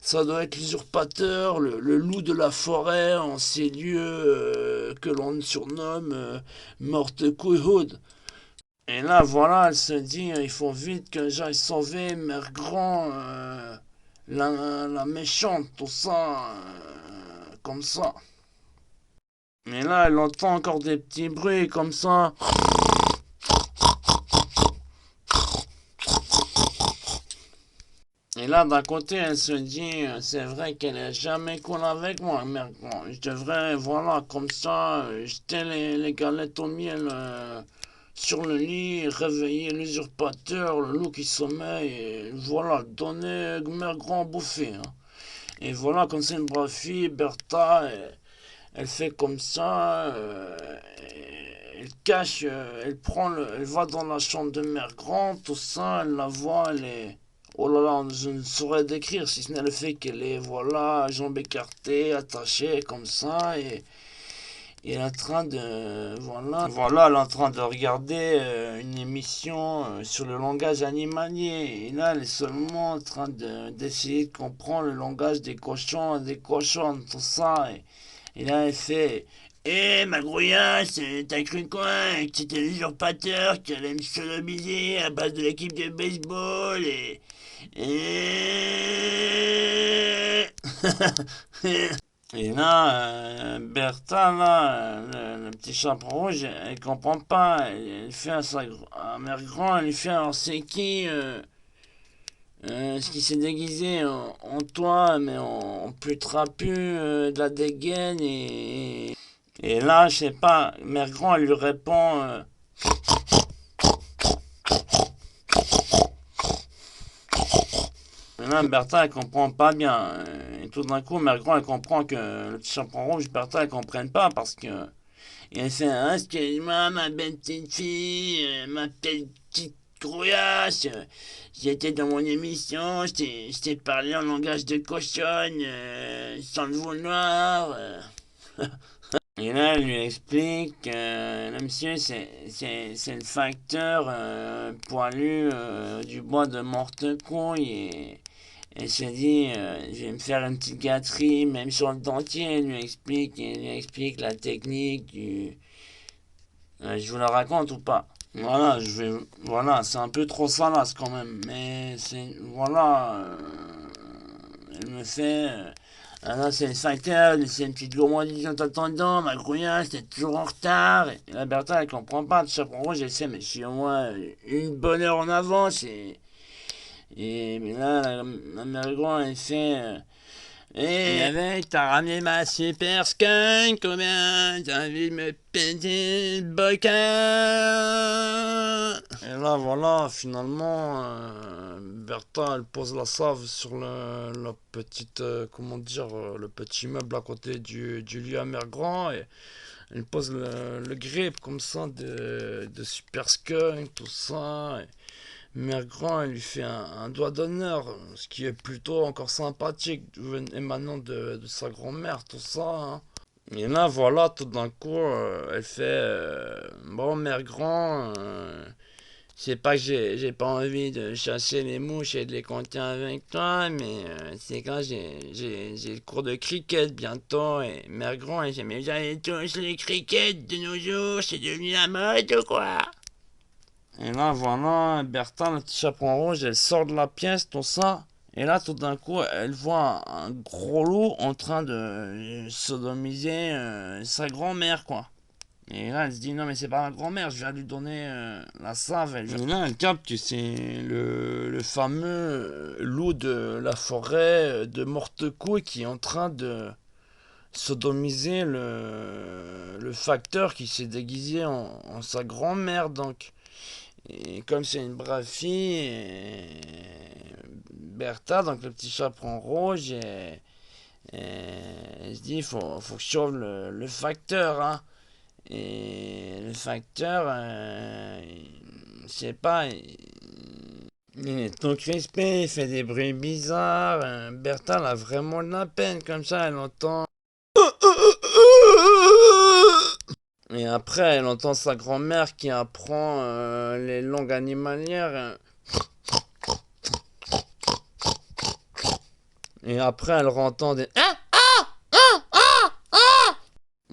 ça doit être l'usurpateur, le loup de la forêt, en ces lieux que l'on surnomme Morte Couilhoud. Et là, voilà, elle se dit, il faut vite que j'aille sauver Mère Grand, la méchante, tout ça, comme ça. Mais là, elle entend encore des petits bruits comme ça. Et là, d'un côté, elle se dit, c'est vrai qu'elle est jamais cool avec moi, Mère Grand. Je devrais, voilà, comme ça, jeter les galettes au miel sur le lit, réveiller l'usurpateur, le loup qui sommeille, et voilà, donner Mère Grand à bouffer, hein. Et voilà, comme c'est une brave fille, Bertha, elle fait comme ça, elle cache, elle va dans la chambre de Mère Grand, tout ça, elle la voit, elle est... Oh là là, je ne saurais décrire si ce n'est le fait qu'elle est, voilà, jambes écartées, attachée comme ça, et elle est en train de, voilà, elle est en train de regarder une émission sur le langage animalier. Et là, elle est seulement en train d'essayer de comprendre le langage des cochons et des cochonnes, tout ça. Et là, elle fait, eh, ma grouillasse, t'as cru quoi? Que c'était l'usurpateur qui allait me sodomiser à base de l'équipe de baseball et... Et là, Bertha, là, le petit chaperon rouge, elle comprend pas. Elle fait à Mère Grand, elle lui fait, alors c'est qui ce qui s'est déguisé en toi, mais en plus trapu, de la dégaine et là, je sais pas, Mère Grand, elle lui répond, et là, Bertha, elle comprend pas bien. Et tout d'un coup, Mère Grand, elle comprend que le petit chaperon rouge, Bertha, elle comprenne pas parce que... Et elle fait, excuse-moi, ma belle petite fille, ma petite Grouillasse, j'étais dans mon émission, je t'ai parlé en langage de cochonne, sans le vouloir. Et là, elle lui explique que le monsieur, c'est le facteur poilu du bois de Mortecouille. Et elle s'est dit, je vais me faire une petite gâterie, même sur le dentier. Elle lui explique la technique du. Je vous la raconte ou pas? Voilà, c'est un peu trop salace quand même, mais c'est, voilà, elle me fait, ah non, c'est le facteur, c'est une petite gourmandise en t'attendant, ma grouillasse, t'es toujours en retard. Et la Bertha, elle comprend pas, de chaperon rouge, elle sait, mais je suis au moins une bonne heure en avance, mais là, la mère grand, elle fait, et avec, t'as ramené ma super skunk, combien t'as envie de me péter le bocal? Et là, voilà, finalement, Bertha, elle pose la save sur la petite, comment dire, le petit meuble à côté du lit à mère grand, et elle pose le grip comme ça de super skunk, tout ça. Mère grand, elle lui fait un doigt d'honneur, ce qui est plutôt encore sympathique, émanant de sa grand-mère, tout ça. Hein. Et là, voilà, tout d'un coup, elle fait bon, mère grand, c'est pas que j'ai pas envie de chasser les mouches et de les compter avec toi, mais c'est quand j'ai le cours de cricket bientôt, et mère grand, elle fait, mais vous avez tous les crickets de nos jours, c'est devenu la mode ou quoi? Et là, voilà, Bertha, le petit chaperon rouge, elle sort de la pièce, tout ça. Et là, tout d'un coup, elle voit un gros loup en train de sodomiser sa grand-mère, quoi. Et là, elle se dit, non, mais c'est pas ma grand-mère, je vais lui donner la save. Et là, elle capte que c'est le fameux loup de la forêt de Mortecouille qui est en train de sodomiser le facteur qui s'est déguisé en sa grand-mère, donc. Et comme c'est une brave fille, Bertha, donc le petit chaperon rouge, elle se dit, faut que je sauve le facteur, hein. Et le facteur, je sais pas, il est tout crispé, il fait des bruits bizarres. Bertha, elle a vraiment de la peine, comme ça, elle entend. Et après, elle entend sa grand-mère qui apprend les langues animalières. Et après, elle entend des.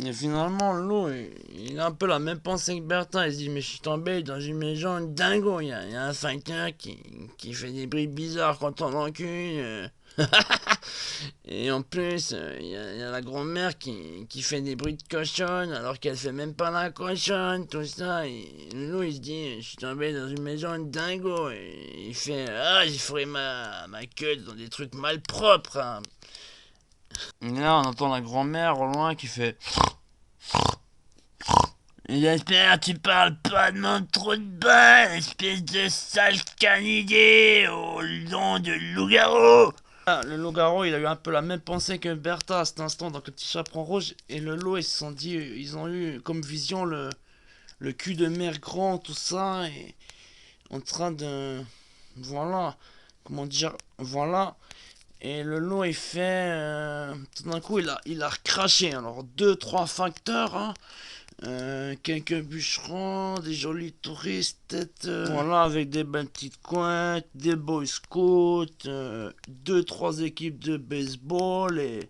Et finalement, le loup, il a un peu la même pensée que Bertha. Il se dit, mais je suis tombé dans une maison dingo. Il y a un facteur qui fait des bruits bizarres quand on l'encule. Et en plus, il y a la grand-mère qui fait des bruits de cochonne alors qu'elle fait même pas la cochonne, tout ça. Et le loup, il se dit, je suis tombé dans une maison dingo. Et il fait, ah, j'ai fourré ma queue dans des trucs malpropres. Hein. Et là, on entend la grand-mère au loin qui fait. J'espère que tu parles pas de mon trou de balle, espèce de sale canidé au nom de loup-garou. Ah, le loup-garou, il a eu un peu la même pensée que Bertha à cet instant, donc le petit chaperon rouge et le loup, ils se sont dit, ils ont eu comme vision le cul de mère grand, tout ça, et en train de. Voilà, comment dire, voilà. Et le loup, il fait. Tout d'un coup, il a recraché. Alors, 2-3 facteurs, hein. Quelques bûcherons, des jolis touristes, peut-être, voilà, avec des belles petites couettes, des boy scouts, 2-3 équipes de baseball, et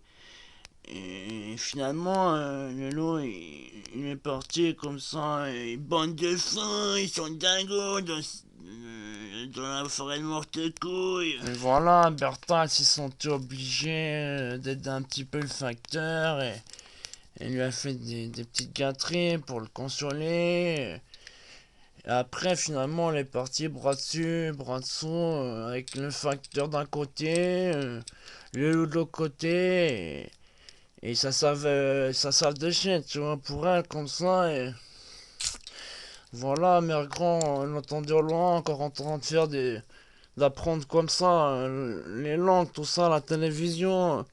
finalement, le loup, il est parti comme ça, et bande de fins, ils sont dingos dans la forêt de Mortecouille. Et voilà, Bertha s'est sentie obligée d'aider un petit peu le facteur, et elle lui a fait des petites gâteries pour le consoler. Et après, finalement, elle est partie bras dessus, bras dessous, avec le facteur d'un côté, le loup de l'autre côté, et ça savait, ça salle de chien, tu vois, pour elle, comme ça, et voilà, mère grand, elle entendait au loin, encore en train de faire d'apprendre comme ça, les langues, tout ça, la télévision.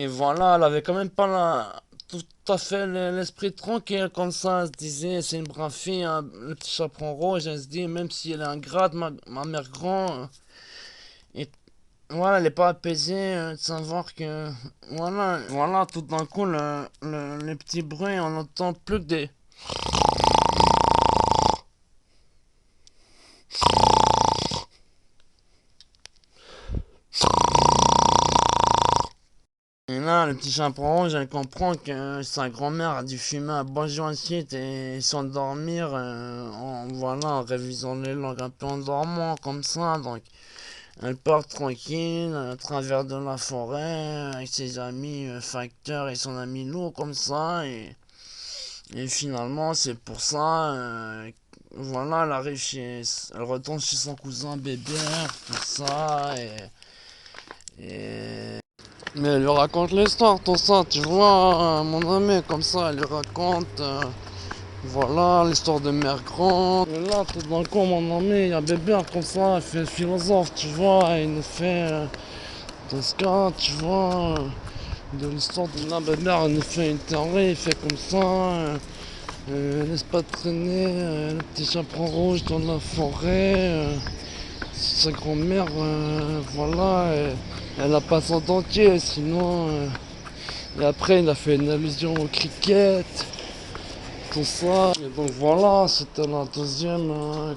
Et voilà, elle avait quand même pas tout à fait l'esprit tranquille comme ça. Elle se disait, c'est une brave fille, hein, le petit chaperon rouge. Elle se dit, même si elle est ingrate, ma mère grand. Et voilà, elle est pas apaisée de savoir que. Voilà, tout d'un coup, les petits bruits, on n'entend plus que des. Et là, le petit chaperon rouge, elle comprend que sa grand-mère a dû fumer un bon joint ensuite et s'endormir en révisant les langues un peu en dormant comme ça. Donc, elle part tranquille à travers de la forêt avec ses amis facteurs et son ami Lou comme ça. Et finalement, c'est pour ça, elle arrive elle retourne chez son cousin Bébert, tout ça. Et mais elle lui raconte l'histoire, tout ça, tu vois, mon ami, comme ça, elle lui raconte, l'histoire de mère grande. Et là, tout d'un coup, mon ami, il y a bébé, comme ça, il fait le philosophe, tu vois, il nous fait de ce cas, tu vois, de l'histoire de la bébé, il nous fait une théorie, il fait comme ça, laisse pas traîner le petit chaperon rouge dans la forêt, sa grand-mère, elle a pas son dentier, sinon. Et après, il a fait une allusion au cricket, tout ça. Et donc voilà, c'était la deuxième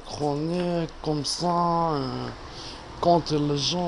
chronique, comme ça, quand les gens.